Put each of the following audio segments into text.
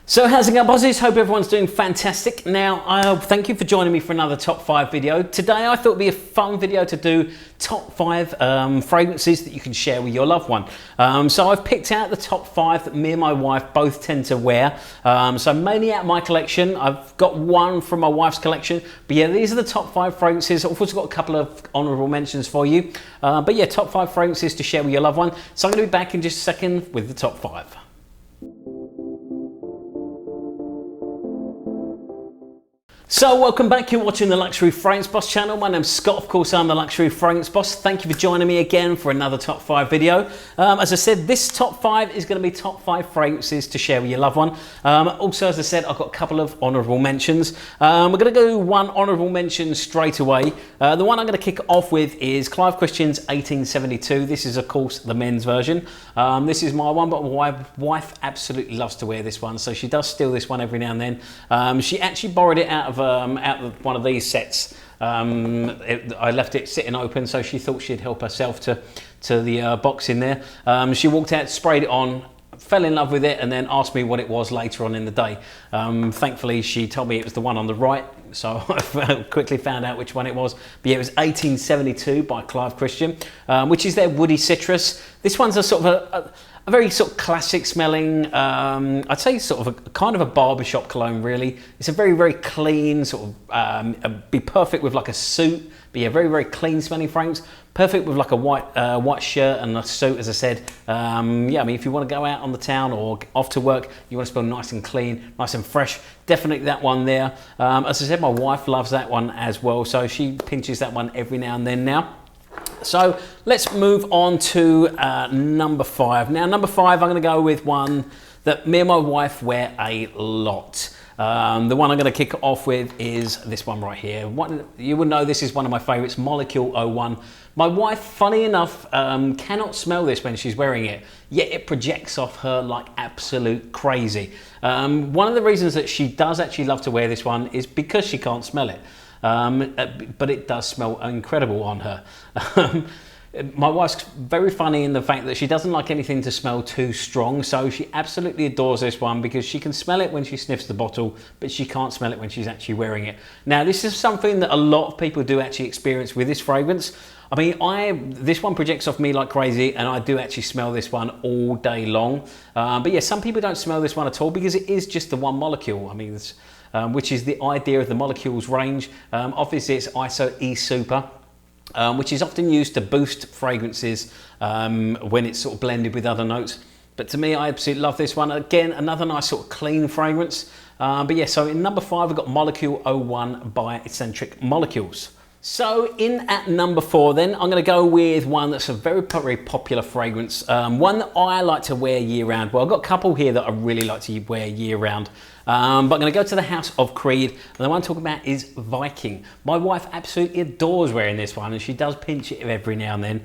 So how's it going, bosses? Hope everyone's doing fantastic. Now, thank you for joining me for another top 5 video. Today I thought it'd be a fun video to do top 5 fragrances that you can share with your loved one. So I've picked out the top 5 that me and my wife both tend to wear. So mainly out of my collection. I've got one from my wife's collection. But yeah, these are the top 5 fragrances. I've also got a couple of honourable mentions for you. But yeah, top 5 fragrances to share with your loved one. So I'm going to be back in just a second with the top 5. So welcome back, you're watching the Luxury Fragrance Boss channel. My name's Scott, of course I'm the Luxury Fragrance Boss. Thank you for joining me again for another top 5 video. As I said, this top 5 is going to be top 5 fragrances to share with your loved one. Also, as I said, I've got a couple of honourable mentions. We're going to do one honourable mention straight away. The one I'm going to kick off with is Clive Christian's 1872. This is of course the men's version. This is my one, but my wife absolutely loves to wear this one, so she does steal this one every now and then. She actually borrowed it out of one of these sets. I left it sitting open, so she thought she'd help herself to the box in there. She walked out, sprayed it on, fell in love with it, and then asked me what it was later on in the day. Thankfully, she told me it was the one on the right, so I quickly found out which one it was. But yeah, it was 1872 by Clive Christian, which is their woody citrus. This one's a sort of a very sort of classic smelling, I'd say sort of a kind of a barbershop cologne really. It's a very, very clean sort of, be perfect with like a suit, but yeah, very, very clean smelling fragrance. Perfect with like a white shirt and a suit, as I said. Yeah, I mean, if you want to go out on the town or off to work, you want to smell nice and clean, nice and fresh, definitely that one there. As I said, my wife loves that one as well, so she pinches that one every now and then now. So let's move on to number 5. Now, number 5, I'm going to go with one that me and my wife wear a lot. The one I'm going to kick off with is this one right here. You would know this is one of my favourites, Molecule 01. My wife, funny enough, cannot smell this when she's wearing it, yet it projects off her like absolute crazy. One of the reasons that she does actually love to wear this one is because she can't smell it. But it does smell incredible on her. My wife's very funny in the fact that she doesn't like anything to smell too strong, so she absolutely adores this one because she can smell it when she sniffs the bottle, but she can't smell it when she's actually wearing it. Now, this is something that a lot of people do actually experience with this fragrance. I mean, this one projects off me like crazy, and I do actually smell this one all day long. But yeah, some people don't smell this one at all because it is just the one molecule. I mean, which is the idea of the molecules range. Obviously, it's ISO E Super, which is often used to boost fragrances when it's sort of blended with other notes. But to me, I absolutely love this one. Again, another nice sort of clean fragrance. But yeah, so in number 5, we've got Molecule 01 by Escentric Molecules. So in at number 4 then, I'm going to go with one that's a very, very popular fragrance, one that I like to wear year round. Well, I've got a couple here that I really like to wear year round. But I'm going to go to the House of Creed, and the one I'm talking about is Viking. My wife absolutely adores wearing this one, and she does pinch it every now and then.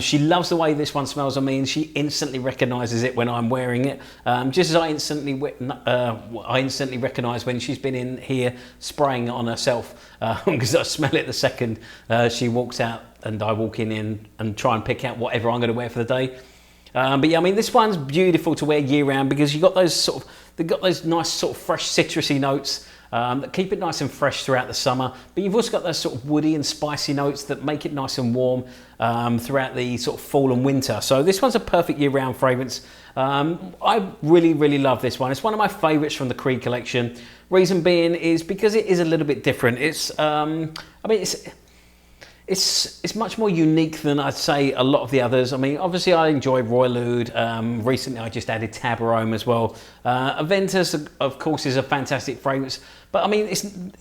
She loves the way this one smells on me, and she instantly recognises it when I'm wearing it. Just as I instantly recognise when she's been in here spraying it on herself, because I smell it the second she walks out and I walk in and try and pick out whatever I'm going to wear for the day. But yeah, I mean, this one's beautiful to wear year round because you've got those nice sort of fresh citrusy notes that keep it nice and fresh throughout the summer. But you've also got those sort of woody and spicy notes that make it nice and warm throughout the sort of fall and winter. So this one's a perfect year round fragrance. I really, really love this one. It's one of my favourites from the Creed collection. Reason being is because it is a little bit different. It's much more unique than I'd say a lot of the others. I mean, obviously I enjoy Royal Oud. Recently I just added Tabarome as well. Aventus, of course, is a fantastic fragrance. But I mean,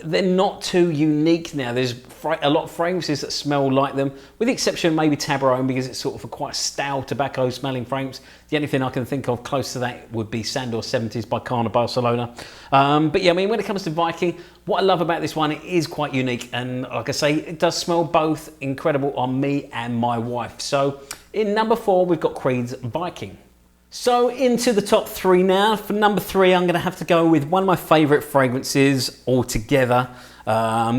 they're not too unique now. There's a lot of fragrances that smell like them, with the exception of maybe Tabarome, because it's sort of a quite stale tobacco smelling fragrance. The only thing I can think of close to that would be Sandor 70s by Carna Barcelona. But yeah, I mean, when it comes to Viking, what I love about this one, it is quite unique. And like I say, it does smell both incredible on me and my wife. So in number 4, we've got Creed's Viking. So into the top 3 now. For number 3, I'm going to have to go with one of my favourite fragrances altogether.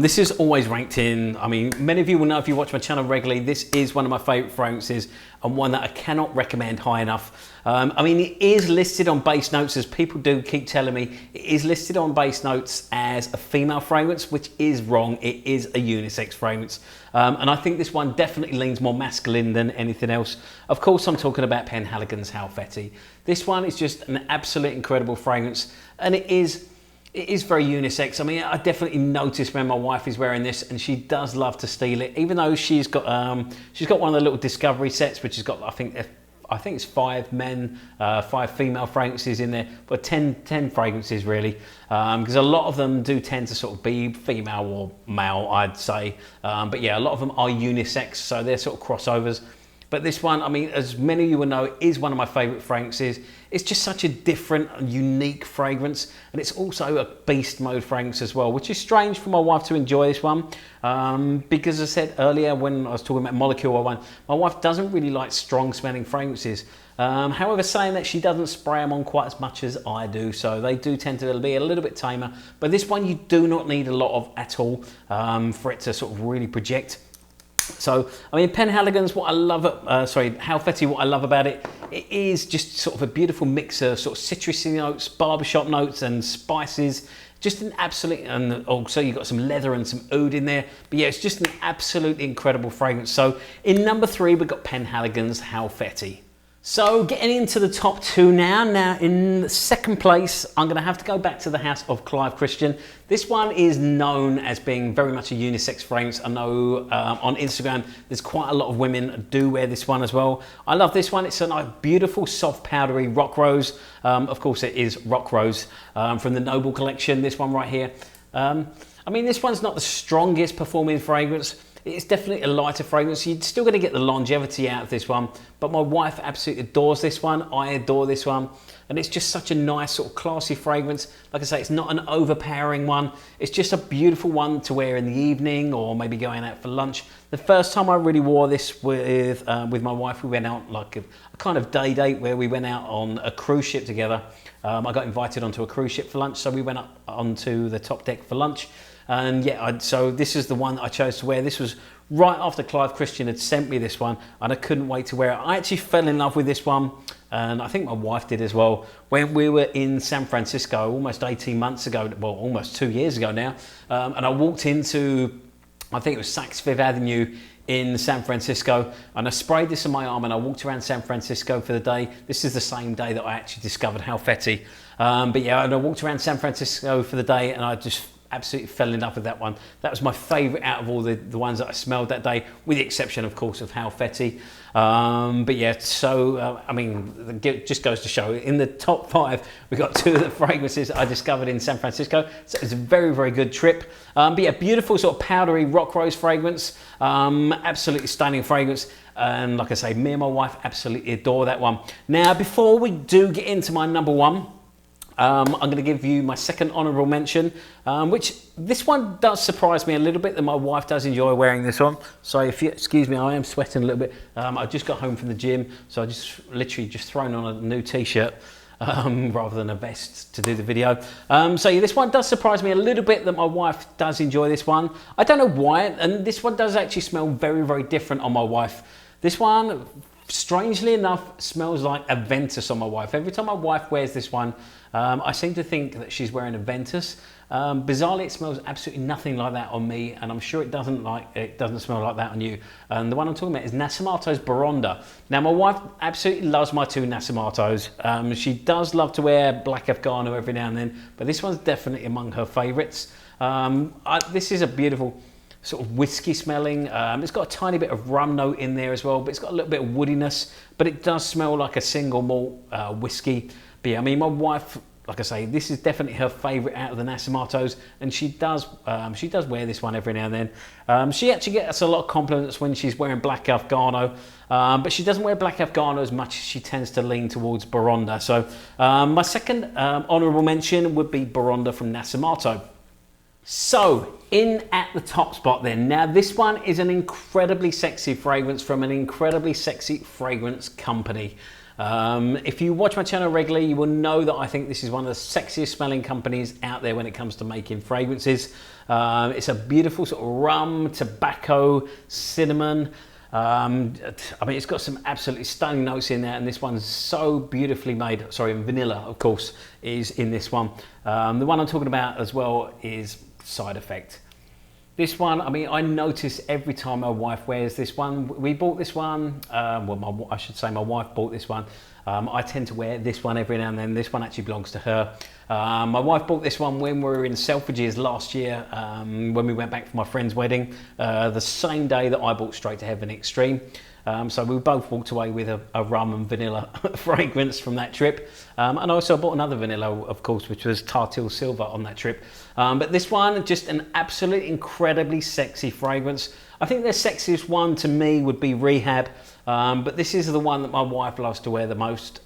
This is always ranked in, I mean, many of you will know if you watch my channel regularly, this is one of my favourite fragrances and one that I cannot recommend high enough. I mean, it is listed on base notes, as people do keep telling me, it is listed on base notes as a female fragrance, which is wrong. It is a unisex fragrance. And I think this one definitely leans more masculine than anything else. Of course, I'm talking about Penhaligons Halfeti. This one is just an absolute incredible fragrance, and it is very unisex. I mean, I definitely notice when my wife is wearing this, and she does love to steal it, even though she's got one of the little discovery sets, which has got, I think it's 5 men, 5 female fragrances in there, but 10 fragrances really, because a lot of them do tend to sort of be female or male, I'd say. But yeah, a lot of them are unisex, so they're sort of crossovers. But this one, I mean, as many of you will know, is one of my favourite fragrances. It's just such a different, unique fragrance, and it's also a beast mode fragrance as well, which is strange for my wife to enjoy this one, because as I said earlier when I was talking about Molecule one, my wife doesn't really like strong smelling fragrances. However, saying that, she doesn't spray them on quite as much as I do, so they do tend to be a little bit tamer. But this one you do not need a lot of at all for it to sort of really project. So, I mean, Penhaligons, what I love, Halfeti, what I love about it, it is just sort of a beautiful mix of sort of citrusy notes, barbershop notes and spices. Just an absolute, and also you've got some leather and some oud in there. But yeah, it's just an absolutely incredible fragrance. So in number 3, we've got Penhaligons Halfeti. So getting into the top 2 now. Now in second place, I'm going to have to go back to the house of Clive Christian. This one is known as being very much a unisex fragrance. I know on Instagram there's quite a lot of women that do wear this one as well. I love this one. It's a nice, beautiful, soft, powdery rock rose. Of course it is rock rose from the Noble collection, this one right here. I mean, this one's not the strongest performing fragrance. It's definitely a lighter fragrance. You're still going to get the longevity out of this one, but my wife absolutely adores this one. I adore this one, and it's just such a nice sort of classy fragrance. Like I say, it's not an overpowering one. It's just a beautiful one to wear in the evening or maybe going out for lunch. The first time I really wore this with my wife, we went out like a kind of day date where we went out on a cruise ship together. I got invited onto a cruise ship for lunch, so we went up onto the top deck for lunch. And yeah, so this is the one that I chose to wear. This was right after Clive Christian had sent me this one, and I couldn't wait to wear it. I actually fell in love with this one, and I think my wife did as well, when we were in San Francisco almost 18 months ago, well, almost 2 years ago now. And I walked into, I think it was Saks Fifth Avenue in San Francisco, and I sprayed this on my arm and I walked around San Francisco for the day. This is the same day that I actually discovered Halfeti. But yeah, and I walked around San Francisco for the day, and I just absolutely fell in love with that one. That was my favourite out of all the ones that I smelled that day, with the exception, of course, of Halfeti. But yeah, so, I mean, it just goes to show, in the top 5, we got 2 of the fragrances I discovered in San Francisco. So it's a very, very good trip. But yeah, beautiful sort of powdery rock rose fragrance. Absolutely stunning fragrance. And like I say, me and my wife absolutely adore that one. Now, before we do get into my number 1, I'm going to give you my second honourable mention, which this one does surprise me a little bit, that my wife does enjoy wearing this on. So if you excuse me, I am sweating a little bit. I just got home from the gym, so I just literally just thrown on a new t-shirt rather than a vest to do the video. So yeah, this one does surprise me a little bit that my wife does enjoy this one. I don't know why, and this one does actually smell very, very different on my wife. This one, strangely enough, smells like a Ventus on my wife. Every time my wife wears this one, I seem to think that she's wearing a Ventus. Bizarrely, it smells absolutely nothing like that on me, and I'm sure it doesn't smell like that on you. And the one I'm talking about is Nasomatto Baraonda. Now, my wife absolutely loves my 2 Nasomattos. She does love to wear black Afghano every now and then, but this one's definitely among her favourites. This is a beautiful sort of whiskey smelling. It's got a tiny bit of rum note in there as well, but it's got a little bit of woodiness, but it does smell like a single malt whiskey. But yeah, I mean, my wife, like I say, this is definitely her favourite out of the Nasomattos, and she does wear this one every now and then. She actually gets a lot of compliments when she's wearing black Afghano, but she doesn't wear black Afghano as much as she tends to lean towards Baraonda. So my second honourable mention would be Baraonda from Nasomatto. So, in at the top spot then. Now, this one is an incredibly sexy fragrance from an incredibly sexy fragrance company. If you watch my channel regularly, you will know that I think this is one of the sexiest smelling companies out there when it comes to making fragrances. It's a beautiful sort of rum, tobacco, cinnamon. I mean, it's got some absolutely stunning notes in there, and this one's so beautifully made. Sorry, and vanilla, of course, is in this one. The one I'm talking about as well is Side Effect. This one, I mean, I notice every time my wife wears this one. We bought this one, well, I should say my wife bought this one. I tend to wear this one every now and then. This one actually belongs to her. My wife bought this one when we were in Selfridges last year, when we went back for my friend's wedding, the same day that I bought Straight to Heaven Extreme. So we both walked away with a rum and vanilla fragrance from that trip. And also I bought another vanilla, of course, which was Tartil Silver on that trip. But this one, just an absolute incredibly sexy fragrance. I think the sexiest one to me would be Rehab, but this is the one that my wife loves to wear the most.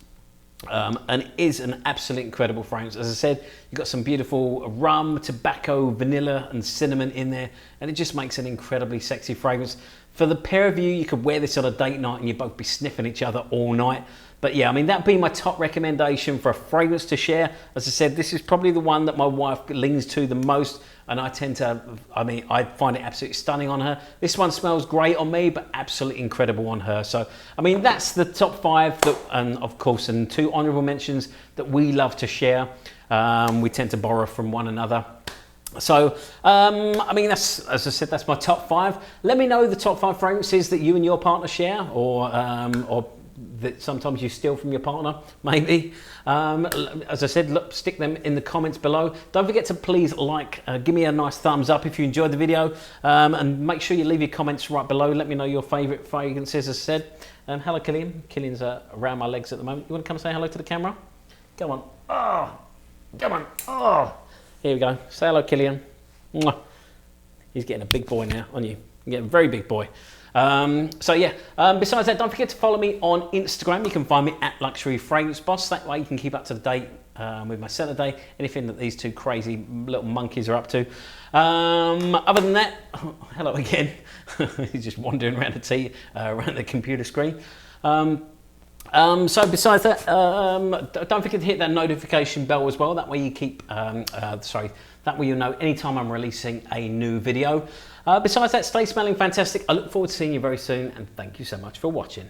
And it is an absolutely incredible fragrance. As I said, you've got some beautiful rum, tobacco, vanilla and cinnamon in there, and it just makes an incredibly sexy fragrance. For the pair of you, you could wear this on a date night and you'd both be sniffing each other all night. But yeah, I mean, that'd be my top recommendation for a fragrance to share. As I said, this is probably the one that my wife leans to the most, and I tend to, I mean, I find it absolutely stunning on her. This one smells great on me, but absolutely incredible on her. So, I mean, that's the top 5 that, and of course, and 2 honourable mentions that we love to share. We tend to borrow from one another. So, I mean, that's, as I said, that's my top 5. Let me know the top 5 fragrances that you and your partner share, or that sometimes you steal from your partner, maybe. As I said, look, stick them in the comments below. Don't forget to please give me a nice thumbs up if you enjoyed the video, and make sure you leave your comments right below. Let me know your favourite fragrances, as I said. Hello, Killian. Killian's around my legs at the moment. You want to come say hello to the camera? Come on. Oh, come on. Oh. Here we go. Say hello, Killian. Mwah. He's getting a big boy now, aren't you? You're getting a very big boy. So yeah, besides that, don't forget to follow me on Instagram. You can find me at Luxury Fragrance Boss. That way you can keep up to date with my Centre Day, anything that these 2 crazy little monkeys are up to. Other than that, hello again. He's just wandering around around the computer screen. So besides that, don't forget to hit that notification bell as well. That way you keep, that way you'll know anytime I'm releasing a new video. Besides that, stay smelling fantastic. I look forward to seeing you very soon, and thank you so much for watching.